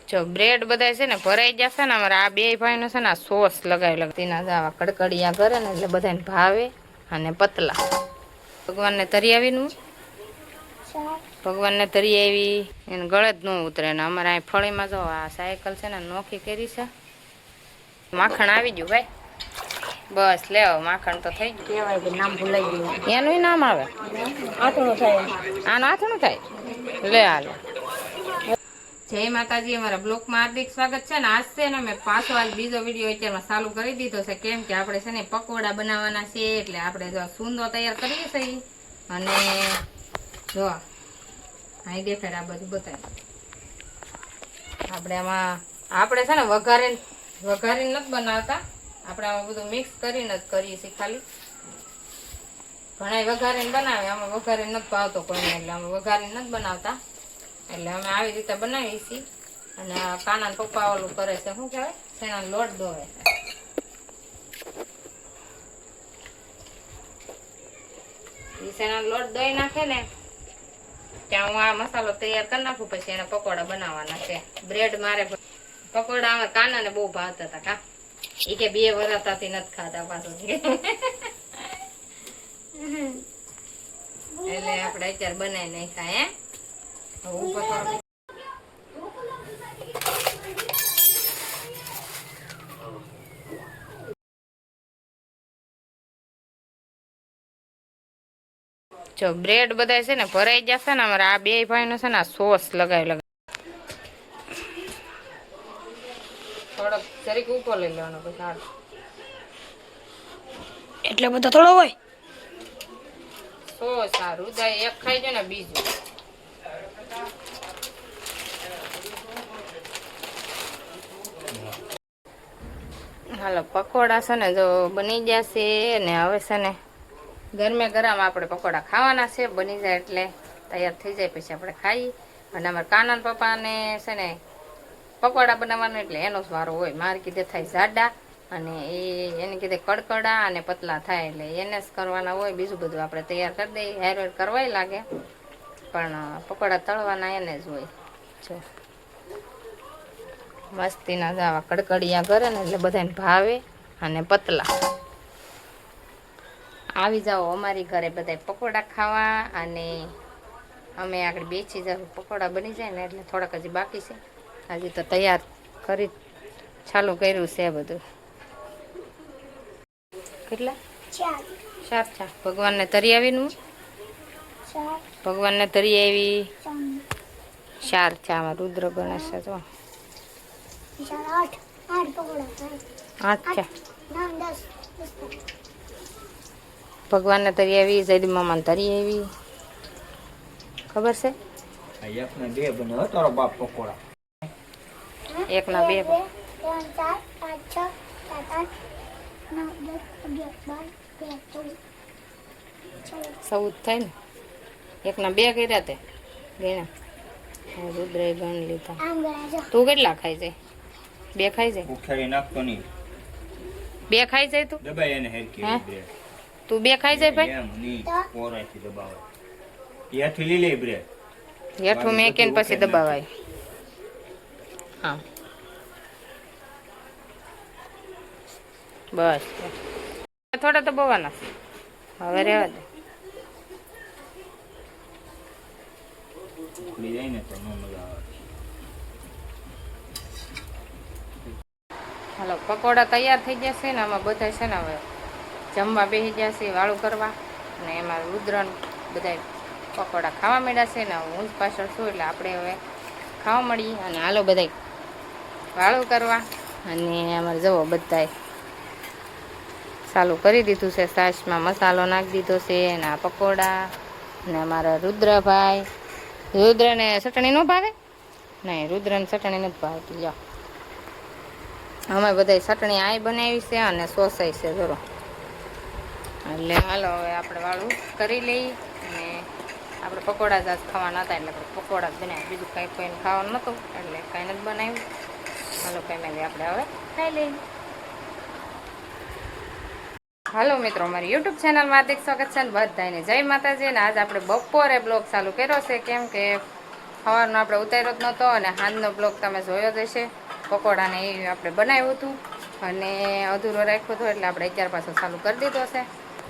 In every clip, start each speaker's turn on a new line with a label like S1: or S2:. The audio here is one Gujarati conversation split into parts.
S1: જો બ્રેડ બધા છે ને ભરાઈ જશે ને અમારે આ બે ભાઈનો છે ને સોસ લગાવી લગતી ના આવા કડકડિયા કરે ને એટલે બધાને ભાવે અને પતલા ભગવાનને તરી આવીનું ભગવાનને તરી આવી એને ગળે જ ન ઉતરે ને અમારે અહીં ફળીમાં જો આ સાયકલ છે ને નોખી કરી છે માખણ આવી ગયું ભાઈ બસ લેવો માખણ તો થઈ ગયું કહેવાય કે નામ ભૂલાઈ ગયું એનું નામ આવે આથણું થાય આનું આથણું થાય લે હાલે જય માતાજી અમારા બ્લોગમાં હાર્દિક સ્વાગત છે ને આજ છે ને મેં પાછો આજ બીજો વિડીયો અત્યારમાં ચાલુ કરી દીધો છે કેમ કે આપણે છે ને પકોડા બનાવવાના છે એટલે આપણે જો સૂંદો તૈયાર કરીએ છીએ અને જો અહીં દેખાડ આ બધું બતાવી આપણે આમાં આપણે છે ને વઘારીને નથી બનાવતા આપણે આમાં બધું મિક્સ કરીને જ કરીએ છીએ ખાલી ઘણા વઘારીને બનાવે આમાં વઘારીને નથી ભાવતો કોઈને એટલે અમે વઘારીને નથી બનાવતા એટલે અમે આવી રીતે બનાવીએ છીએ અને કાના પપ્પા ઓલું કરે છે શું કહેવાય શેણાનો લોટ દોવે એ શેણાનો લોટ દોઈ નાખે ને ત્યાં હું આ મસાલો તૈયાર કરી નાખું પછી એને પકોડા બનાવવાના છે બ્રેડ મારે પકોડા અમારે કાનાને બહુ ભાવતા હતા કા એ કે 2 વર્ષથી નથી ખાધા પાછું એટલે આપણે અત્યારે બનાવી નાખ્યા હે જો બ્રેડ બધા છે ને ભરાઈ જશે ને અમારે આ બે ભાઈનો છે ને સોસ લગાવી થોડોક જરીક ઉપર લઈ લેવાનો પછી
S2: એટલે બધો થોડો હોય
S1: સોસ સારું જાય એક ખાઈ જાય ને બીજું હાલો પકોડા છે ને જો બની જશે ને હવે છે ને ગરમે ગરમ આપણે પકોડા ખાવાના છે બની જાય એટલે તૈયાર થઈ જાય પછી આપણે ખાઈએ અને અમારા કાના પપ્પાને છે ને પકોડા બનાવવાનું એટલે એનો જ વારો હોય મારે કીધે થાય જાડા અને એને કીધે કડકડા અને પતલા થાય એટલે એને જ કરવાના હોય બીજું બધું આપણે તૈયાર કરી દઈએ હેરવેર કરવાય લાગે પણ પકોડા તળવાના એને જ હોય જો મસ્તીના આવા કડકડિયા કરે ને એટલે બધાને ભાવે અને પતલા આવી જાઓ અમારી ઘરે બધા પકોડા ખાવા અને અમે આગળ બેસી જાવ પકોડા બની જાય ને એટલે થોડાક હજી બાકી છે હજી તો તૈયાર કરી ચાલુ કર્યું છે બધું કેટલા 4 ભગવાનને તરી આવીનું ભગવાનને તરી આવી 4 છે આમાં રુદ્ર ગણેશ છે જો 8 છે ભગવાનને તરી આવી જયદી મામાને તરી આવી ખબર છે
S3: એકના 2 બને તારો બાપ પકોડા
S1: એકના 2
S2: 3 4 5 6 7 8 9 10 11 12 13 14
S1: થાય ને એકના 2 કર્યા તે ગણ્યા રુદ્રે ગણ લીધા તું કેટલા ખાઈ જાય 2 ખાઈ જાય
S3: ઉખેડી નાખતો નહીં
S1: 2 ખાઈ જાય તું
S3: દબાઈ એને હેરકી બ્રેડ
S1: તું 2 ખાઈ જાય ભાઈ
S3: એમ ની પોરાથી દબાવે યાથી લઈ લે બ્રેડ
S1: હેઠું મેં કેન પછી દબાવાય હા બસ થોડા તો બવાના હવે રહેવા દે
S3: ઉખડી જાય ને તો ન મજા આવે
S1: હાલો પકોડા તૈયાર થઈ જશે ને આમાં બધા છે ને હવે જમવા બેસી જશે વાળું કરવા અને એમાં રુદ્રન બધા પકોડા ખાવા માંડ્યા છે ને હું જ પાછળ છું એટલે આપણે હવે ખાવા મળીએ અને હાલો બધા વાળું કરવા અને અમારે જવો બધાએ ચાલુ કરી દીધું છે છાશમાં મસાલો નાખી દીધો છે અને આ પકોડા અને અમારા રુદ્રભાઈ રુદ્રને ચટણી ન ભાવે નહીં રુદ્રને ચટણી નથી ભાવતી જાઓ અમે બધા ચટણી આઈ બનાવી છે અને સોસાઈ છે જરો એટલે હાલો હવે આપણે વાળું કરી લઈએ અને આપણે પકોડા જ આજ ખાવાના હતા એટલે આપણે પકોડા જ બનાવ્યા બીજું કાંઈ કોઈને ખાવાનું નહોતું એટલે કાંઈ નથી બનાવ્યું હાલો ફેમિલી આપણે હવે ખાઈ લઈએ હાલો મિત્રો મારી યુટ્યુબ ચેનલમાં હાર્દિક સ્વાગત છે ને બધાને જય માતાજી ને આજ આપણે બપોરે બ્લોગ ચાલુ કર્યો છે કેમ કે સવારનો આપણે ઉતાર્યો જ નહોતો અને સાંજનો બ્લોગ તમે જોયો જ હશે. પકોડાને એ આપણે બનાવ્યું હતું અને અધૂરો રાખ્યું હતું એટલે આપણે અત્યાર પાછું ચાલુ કરી દીધો છે.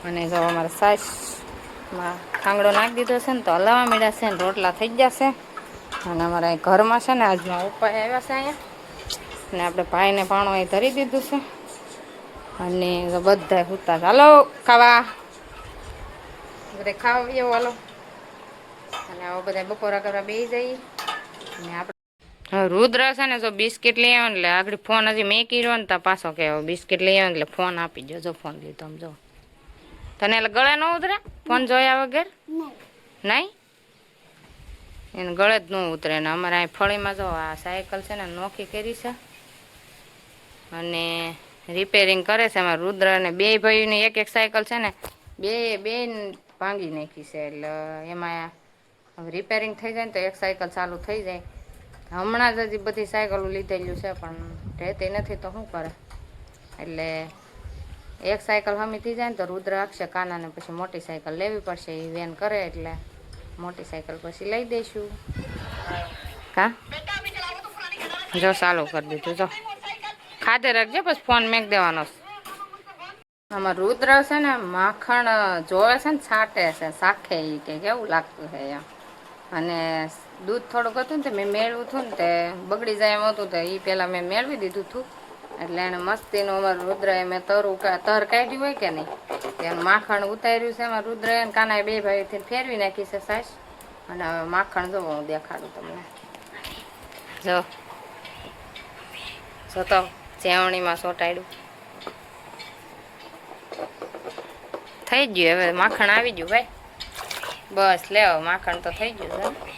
S1: અને જો અમારા સાસમાં ખાંગડો નાખી દીધો છે ને તો હલાવા મીડા છે ને રોટલા થઈ જશે. અને અમારા ઘરમાં છે ને આજમાં ઉપાય આવ્યા છે અહીંયા અને આપણે ભાઈને પાણું અહીં ધરી દીધું છે અને બધા સૂતા ચાલો ખાવા બધા ખાવા એવો હાલો અને આવો બધા બપોરા કરવા બેસી જઈએ. અને આપણે રુદ્ર છે ને જો બિસ્કિટ લઈ આવ્યો ને એટલે આગળ ફોન હજી મેં કર્યો ને તો પાછો કહેવો બિસ્કિટ લઈ આવ્યો એટલે ફોન આપી જો ફોન લીધો આમ જો તને એટલે ગળે ન ઉતરે ફોન જોયા વગર નહીં એને ગળે જ ન ઉતરે ને અમારે અહીં ફળીમાં જો આ સાયકલ છે ને નોખી કરી છે અને રિપેરિંગ કરે છે એમાં રુદ્ર અને બે ભાઈની એક સાયકલ છે ને બે ભાંગી નાખી છે એટલે એમાં રિપેરિંગ થઈ જાય ને તો એક સાયકલ ચાલુ થઈ જાય. હમણાં જ હજી બધી સાયકલો લીધેલું છે પણ રહેતી નથી તો શું કરે એટલે એક સાયકલ હમી થઈ જાય ને તો રુદ્ર આપશે કાનાને પછી મોટી સાયકલ લેવી પડશે એ વેન કરે એટલે મોટી સાયકલ પછી લઈ દઈશું. હા જો ચાલુ કરી દીધું જો ખાધે રાખજે પછી ફોન મેક દેવાનો. આમાં રુદ્ર છે ને માખણ જોવે છે ને છાંટે છે શાખે એ કે કેવું લાગતું છે એમ અને દૂધ થોડુંક હતું ને તે મેં મેળવ્યું હતું ને તે બગડી જાય એમ હતું તો એ પહેલાં મેં મેળવી દીધું હતું એટલે એને મસ્તીનું અમારું રુદ્રએ મેં તર કાઢ્યું હોય કે નહીં તેનું માખણ ઉતાર્યું છે એમાં રુદ્રએ અને કાનાએ બે ભાઈથી ફેરવી નાખી છે સાસ અને હવે માખણ જોવો હું દેખાડું તમને જો તો ચેવણીમાં સોટાડ્યું થઈ ગયું હવે માખણ આવી ગયું ભાઈ બસ લેવો માખણ તો થઈ ગયું છે.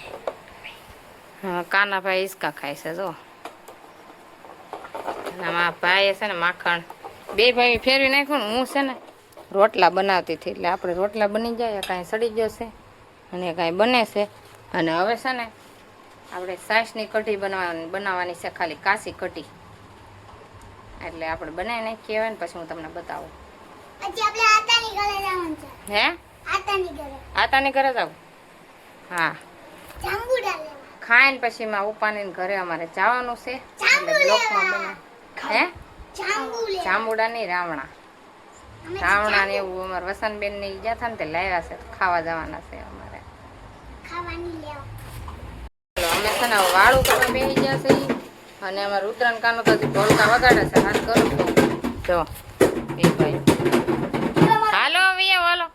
S1: હા કાના ભાઈ ઈસકા ખાય છે જો આમાં ભાઈએ છે ને માખણ બે ભાઈ ફેરવી નાખ્યું ને હું છે ને રોટલા બનાવતી હતી એટલે આપણે રોટલા બની જાય કાંઈ સડી જશે અને કાંઈ બને છે અને હવે છે ને આપણે સાસની કઢી બનાવવાની છે ખાલી કાશી કઢી એટલે આપણે બનાવી નાખીએ હવે ને પછી હું તમને બતાવું. હે આતાની ઘરે જાવ હા ખાઈને પછી માં ઉપાની ઘરે અમારે જવાનું છે એટલે બ્લોકમાં બને હે જાંબુડા નહીં રાવણા ને એવું અમારે વસંતબેન ને ગયા હતા ને તે લાવ્યા છે તો ખાવા જવાના છે અમારે. અમે છે ને વાળું કરવા બેસી ગયા છે અને અમારે રુદ્રન કાનો તો ઢોલકા વગાડે છે વાત કરું છું જો એ ભાઈ હાલો હાલો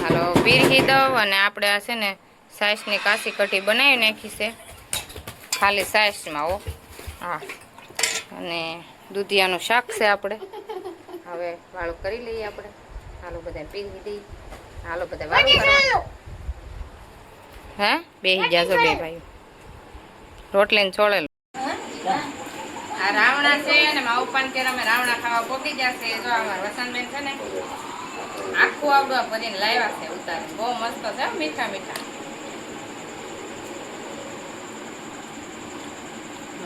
S1: હાલો પીરહી દઉં અને આપણે આ છે ને સાસની કાશી કઢી બનાવી નાખી છે ખાલી સાસમાં હો હા અને દૂધિયાનું શાક છે આપણે હવે વાળું કરી લઈએ આપણે હાલો બધા પીરહી દઈએ હાલો બધા વાળું કરવા હે બેસી જાજો બે ભાઈ રોટલીને છોડેલું આ રાવણા છે ને મા ઉપાન કે અમે રાવણા ખાવા પોકી જશે જો અમાર વસંતબેન છે ને આખું આવડું ભરીને લાવ્યા છે ઉતારી બહુ મસ્ત છે મીઠા મીઠા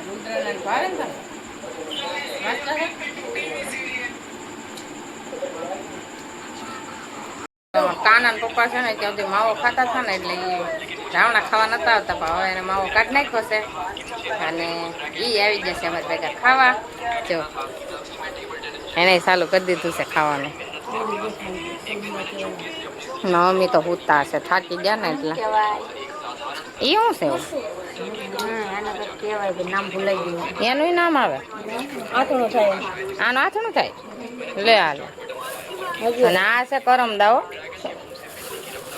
S1: રુદ્રને ભાવે ને મસ્ત છે. કાના પપ્પા છે ને ત્યાં માવો ખાતા હતા ને એટલે એ રાવણા ખાવા નતા આવતા પણ હવે એને માવો કાઢી નાખ્યો છે અને એ આવી જશે અમારે ભેગા ખાવા જો એને ચાલુ કરી દીધું છે ખાવાનું. મમ્મી તો હુતા હશે થાકી ગયા ને એટલે એ શું છે નામ ભૂલાઈ ગયું એનું નામ આવે આથણું થાય આનું આથણું થાય લે હાલે અને આ છે કરમદા હો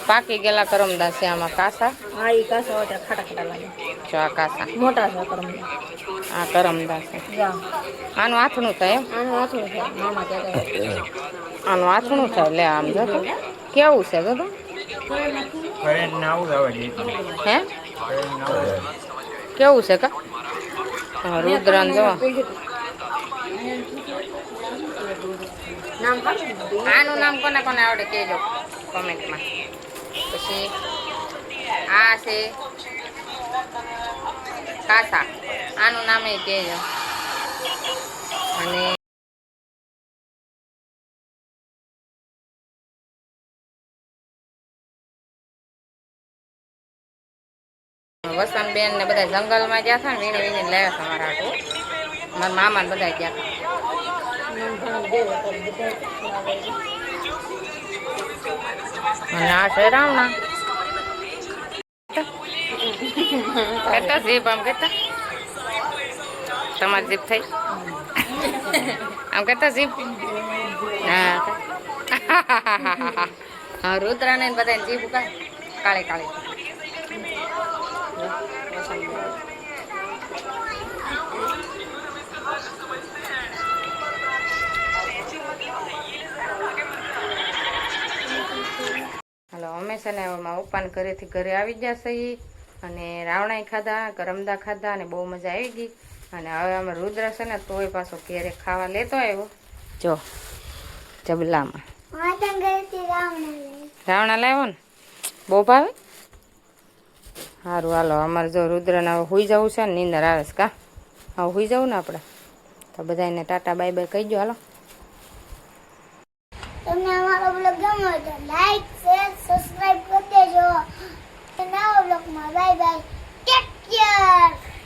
S1: પાકી ગયેલા કરમદા છે આમાં કાસા
S2: હા એ કાસા હોય ખાટા ખાટા લાગે
S1: જો આ કાસા
S2: મોટા છે કરમદા
S1: આ કરમદા છે આનું આથણું થાય એમ
S2: આનું આથણું થાય મામા કહેતા
S1: આનું આથણું થાય લે આમ જો તો કેવું છે જો તો હે કેવું છે કા રુદ્રન જો આનું નામ કોને કોને આવડે કહેજો કોમેન્ટમાં. પછી આ છે કાસા આનું નામ એ કહેજો અને વસંતબેન ને બધા જંગલમાં ગયા હતા ને વીણે વીણે લાવ્યા હતા મારા હાટુ. મારા મામા ને બધા ગયા હતા. અને આ છે રાવણા કેતા જીપ આમ કેતા તમારી જીપ થઈ આમ કેતા જીપ હા હા રુદ્રા ને બધા જીપ ઉકા કાળી કાળી હાલો અમે છે ને એમાં ઉપાન ઘરેથી ઘરે આવી ગયા છીએ અને રાવણાઈ ખાધા કરમદા ખાધા અને બહુ મજા આવી ગઈ અને હવે અમે રુદ્ર છે ને તોય પાછો ઘેરે ખાવા લેતો આવ્યો જો જબલામાં રાવણા લાવ્યો ને બહુ ભાવે સારું હાલો અમારે જો રુદ્રને હવે હુઈ જવું છે ને નીંદર આવે છે કા હવે હુઈ જવું ને આપણે તો બધાને ટાટા બાય બાય કહી દો હાલો
S4: તમને અમારો બ્લોગ ગમ્યો તો લાઈક શેર સબસ્ક્રાઇબ